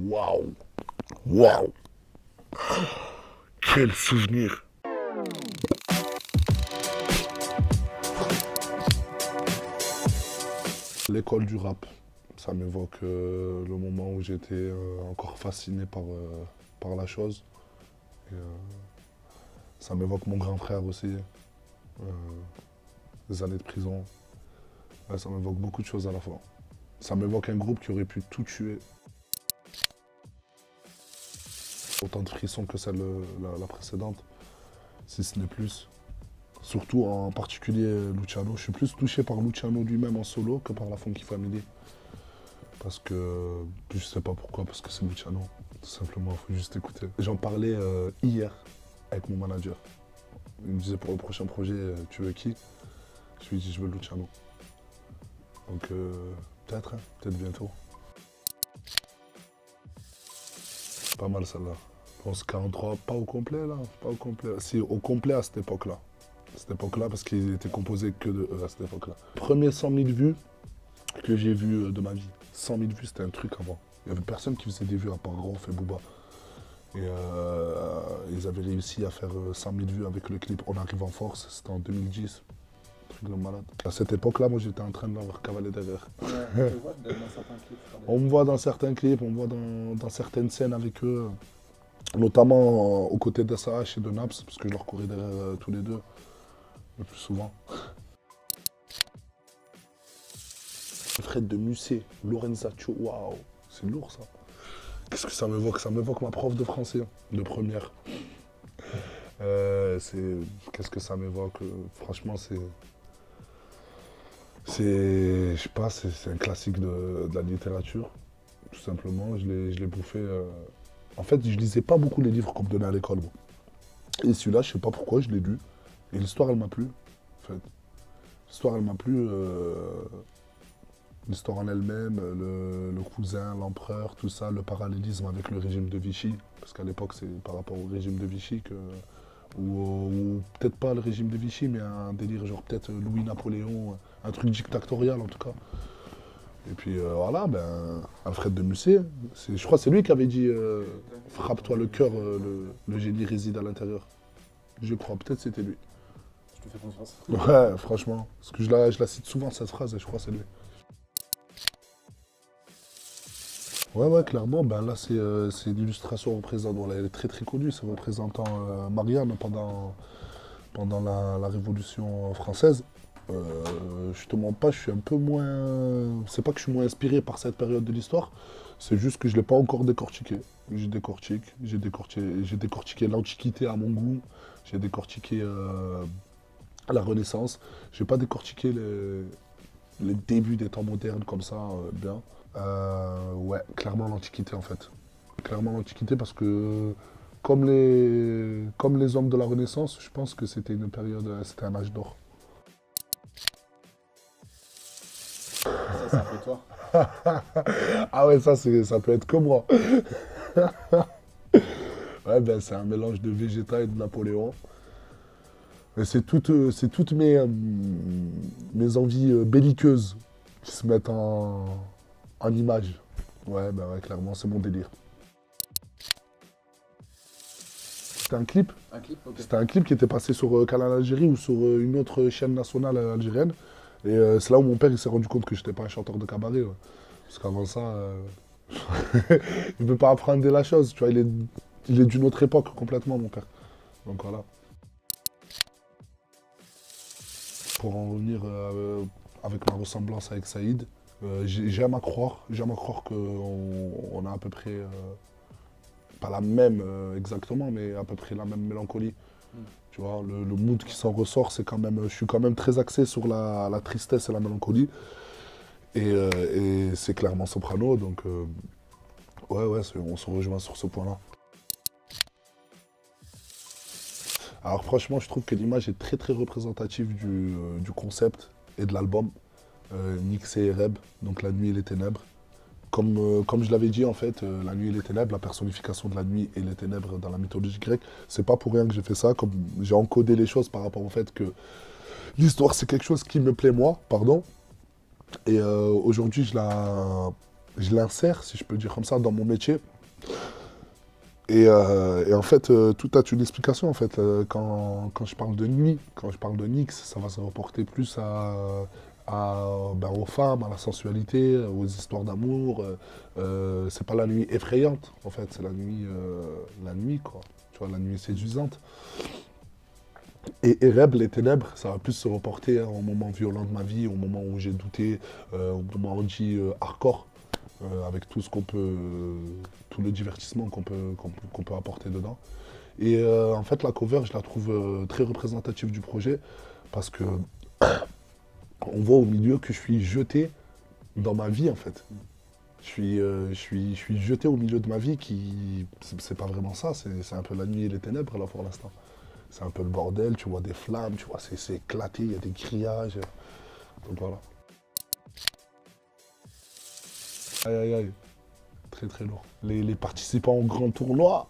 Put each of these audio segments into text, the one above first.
Waouh! Waouh! Quel souvenir! L'école du rap, ça m'évoque le moment où j'étais encore fasciné par la chose. Et, ça m'évoque mon grand frère aussi, des années de prison. Ouais, ça m'évoque beaucoup de choses à la fois. Ça m'évoque un groupe qui aurait pu tout tuer. Autant de frissons que celle la précédente, si ce n'est plus. Surtout en particulier Luciano. Je suis plus touché par Luciano lui-même en solo que par la Funky Family. Parce que, je sais pas pourquoi, parce que c'est Luciano. Tout simplement, il faut juste écouter. J'en parlais hier avec mon manager. Il me disait pour le prochain projet, tu veux qui? Je lui ai dit, je veux Luciano. Donc peut-être, hein, peut-être bientôt. Pas mal celle-là. Je pense 43, pas au complet là, pas au complet. Si, au complet à cette époque-là. À cette époque-là, parce qu'il était composé que de eux à cette époque-là. Premier 100 000 vues que j'ai vu de ma vie. 100 000 vues, c'était un truc avant. Il n'y avait personne qui faisait des vues à part Rof et Booba. Et ils avaient réussi à faire 100 000 vues avec le clip On arrive en force, c'était en 2010. Truc de malade. À cette époque-là, moi j'étais en train de leur cavaler derrière. Ouais, on te voit dans certains clips. On me voit dans certains clips, on me voit dans certaines scènes avec eux. Notamment aux côtés d'SAH et de Naps, parce que je leur courais derrière tous les deux, le plus souvent. Fred de Musset, Lorenzaccio, waouh, c'est lourd ça. Qu'est-ce que ça m'évoque? Ça m'évoque ma prof de français, de première. Qu'est-ce que ça m'évoque? Franchement, je sais pas, c'est un classique de la littérature, tout simplement. Je l'ai bouffé. En fait, je lisais pas beaucoup les livres qu'on me donnait à l'école. Et celui-là, je sais pas pourquoi, je l'ai lu. Et l'histoire, elle m'a plu. En fait. L'histoire, elle m'a plu. L'histoire en elle-même, le cousin, l'empereur, tout ça, le parallélisme avec le régime de Vichy. Parce qu'à l'époque, c'est par rapport au régime de Vichy que. Ou peut-être pas le régime de Vichy, mais un délire genre peut-être Louis-Napoléon, un truc dictatorial en tout cas. Et puis voilà, ben, Alfred de Musset, je crois que c'est lui qui avait dit frappe-toi le cœur, le génie réside à l'intérieur. Je crois, peut-être c'était lui. Je te fais confiance. Ouais, franchement, parce que je la cite souvent cette phrase et je crois que c'est lui. Ouais, clairement, ben là c'est une illustration représentant, elle est très très connue, c'est représentant Marianne pendant la Révolution française. Je te mens pas, je suis un peu moins. C'est pas que je suis moins inspiré par cette période de l'histoire, c'est juste que je l'ai pas encore décortiqué. J'ai décortiqué l'Antiquité à mon goût, j'ai décortiqué la Renaissance, j'ai pas décortiqué les débuts des temps modernes comme ça, bien. Ouais, clairement l'Antiquité en fait. Clairement l'Antiquité parce que comme les hommes de la Renaissance, je pense que c'était une période, c'était un âge d'or. Ça fait toi. Ah ouais, ça peut être que moi. Ouais, ben c'est un mélange de Vegeta et de Napoléon. Et c'est toutes mes envies belliqueuses qui se mettent en image. Ouais, ben ouais, clairement, c'est mon délire. C'était un clip. Un clip, ok. C'était un clip qui était passé sur Canal Algérie ou sur une autre chaîne nationale algérienne. Et c'est là où mon père il s'est rendu compte que j'étais pas un chanteur de cabaret. Ouais. Parce qu'avant ça, il ne peut pas apprendre la chose. Tu vois, il est d'une autre époque complètement, mon père. Donc voilà. Pour en revenir avec ma ressemblance avec Saïd, j'aime à croire qu'on a à peu près, pas la même exactement, mais à peu près la même mélancolie. Tu vois, le mood qui s'en ressort, c'est quand même, je suis quand même très axé sur la tristesse et la mélancolie. Et c'est clairement Soprano, donc ouais, on se rejoint sur ce point-là. Alors franchement, je trouve que l'image est très très représentative du concept et de l'album. Nyx et Reb, donc la nuit et les ténèbres. Comme je l'avais dit, en fait, la nuit et les ténèbres, la personnification de la nuit et les ténèbres dans la mythologie grecque, c'est pas pour rien que j'ai fait ça, comme j'ai encodé les choses par rapport au fait que l'histoire, c'est quelque chose qui me plaît moi, pardon. Et aujourd'hui, je l'insère, si je peux dire comme ça, dans mon métier. Et en fait, tout a une explication en fait. Quand je parle de nuit, quand je parle de Nyx, ça va se reporter plus ben, aux femmes, à la sensualité, aux histoires d'amour. C'est pas la nuit effrayante en fait, c'est la nuit quoi. Tu vois, la nuit séduisante. Et Ereb, les ténèbres, ça va plus se reporter au moment violent de ma vie, au moment où j'ai douté, au moment où dit hardcore, avec tout ce qu'on peut, tout le divertissement qu'on peut apporter dedans. Et en fait, la cover, je la trouve très représentative du projet, parce que on voit au milieu que je suis jeté dans ma vie, en fait. Je suis jeté au milieu de ma vie qui, c'est pas vraiment ça, c'est un peu la nuit et les ténèbres là pour l'instant. C'est un peu le bordel, tu vois des flammes, tu vois, c'est éclaté, il y a des grillages. Donc voilà. Aïe aïe aïe, très très lourd. Les participants au grand tournoi,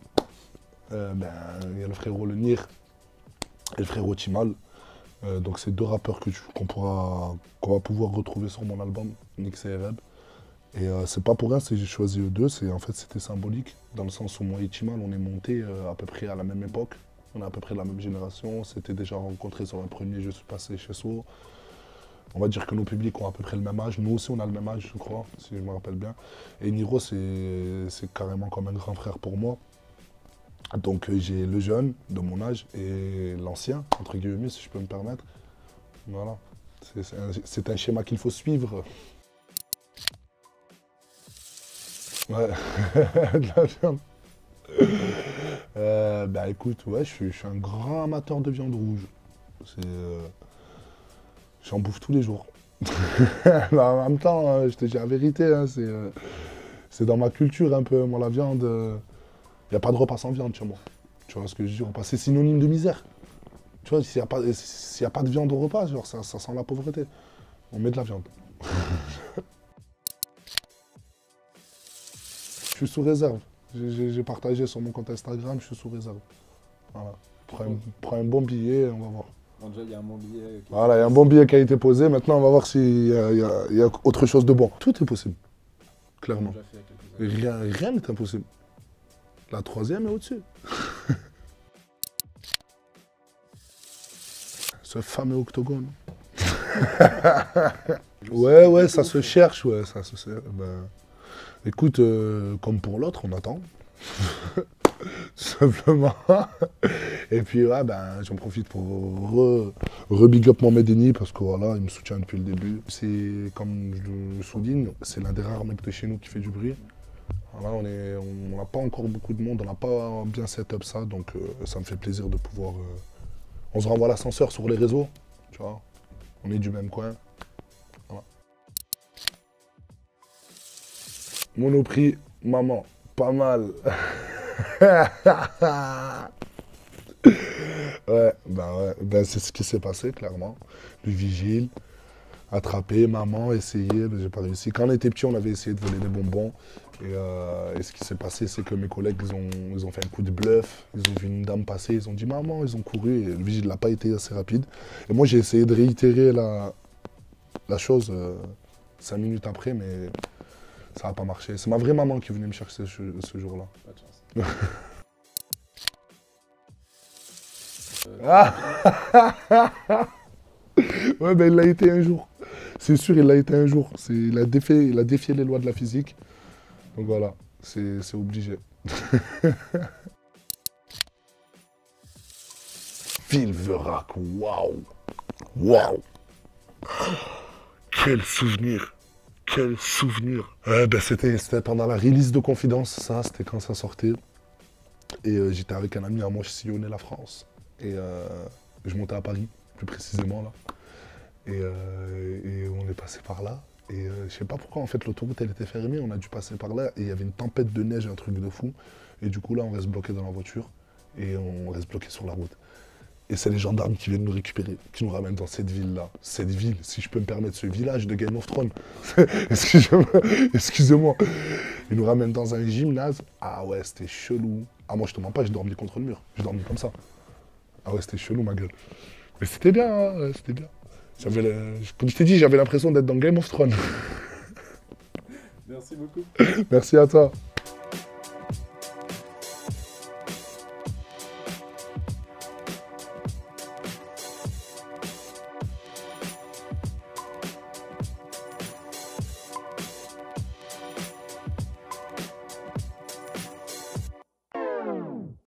ben, il y a le frérot Le Nir et le frérot Timal. Donc c'est deux rappeurs qu'on va pouvoir retrouver sur mon album, Nyx et Ereb. Et c'est pas pour rien si j'ai choisi eux deux, en fait c'était symbolique, dans le sens où moi et Timal on est montés à peu près à la même époque. On est à peu près de la même génération, on s'était déjà rencontrés sur un premier Je suis passé chez So. On va dire que nos publics ont à peu près le même âge. Nous aussi, on a le même âge, je crois, si je me rappelle bien. Et Niro, c'est carrément comme un grand frère pour moi. Donc j'ai le jeune de mon âge et l'ancien, entre guillemets, si je peux me permettre. Voilà. C'est un schéma qu'il faut suivre. Ouais, de la viande. Bah écoute, ouais, je suis un grand amateur de viande rouge. J'en bouffe tous les jours. Bah, en même temps, je te dis la vérité, hein, c'est dans ma culture un peu. Moi, la viande, il n'y a pas de repas sans viande chez moi. Tu vois ce que je veux dire? C'est synonyme de misère. Tu vois, s'il n'y a pas de viande au repas, genre, ça sent la pauvreté. On met de la viande. Je suis sous réserve. J'ai partagé sur mon compte Instagram, je suis sous réserve. Voilà. Prends un bon billet, on va voir. Bon, déjà, il y a un bon billet. Voilà, il y a un bon billet qui a été posé. Maintenant, on va voir s'il y a autre chose de bon. Tout est possible, clairement. Rien n'est impossible. La troisième est au-dessus. Ce fameux octogone. Ouais, ça se cherche, ouais, ça se cherche. Ben, écoute, comme pour l'autre, on attend. Tout simplement. Et puis, ouais, ben, j'en profite pour re-big up mon Medeni parce que voilà, il me soutient depuis le début. C'est, comme je le souligne, c'est l'un des rares mecs de chez nous qui fait du bruit. Voilà, on n'a pas encore beaucoup de monde, on n'a pas bien set up ça, donc ça me fait plaisir de pouvoir. On se renvoie l'ascenseur sur les réseaux, tu vois. On est du même coin. Voilà. Monoprix, maman, pas mal. Ouais, c'est ce qui s'est passé, clairement. Le vigile, attrapé, maman, essayé, mais j'ai pas réussi. Quand on était petit, on avait essayé de voler des bonbons. Et ce qui s'est passé, c'est que mes collègues, ils ont fait un coup de bluff. Ils ont vu une dame passer, ils ont dit maman, ils ont couru. Et le vigile n'a pas été assez rapide. Et moi, j'ai essayé de réitérer la chose 5 minutes après, mais ça n'a pas marché. C'est ma vraie maman qui venait me chercher ce jour-là. Pas de chance. Ouais, ben il l'a été un jour. C'est sûr, il l'a été un jour. Il a défié les lois de la physique. Donc voilà, c'est obligé. Villeverac, waouh! Waouh! Quel souvenir! Quel souvenir! Ben c'était pendant la release de Confidence, ça, c'était quand ça sortait. Et j'étais avec un ami à moi, je sillonnais la France. Et je montais à Paris, plus précisément là. Et on est passé par là. Et je sais pas pourquoi, en fait, l'autoroute, elle était fermée. On a dû passer par là. Et il y avait une tempête de neige, un truc de fou. Et du coup, là, on reste bloqué dans la voiture. Et on reste bloqué sur la route. Et c'est les gendarmes qui viennent nous récupérer, qui nous ramènent dans cette ville-là. Cette ville, si je peux me permettre, ce village de Game of Thrones. Excusez-moi. Ils nous ramènent dans un gymnase. Ah ouais, c'était chelou. Ah, moi, je te mens pas, je dormis contre le mur. Je dormis comme ça. Ah ouais, c'était chelou, ma gueule. Mais c'était bien, hein, c'était bien. Comme je t'ai dit, j'avais l'impression d'être dans Game of Thrones. Merci beaucoup. Merci à toi.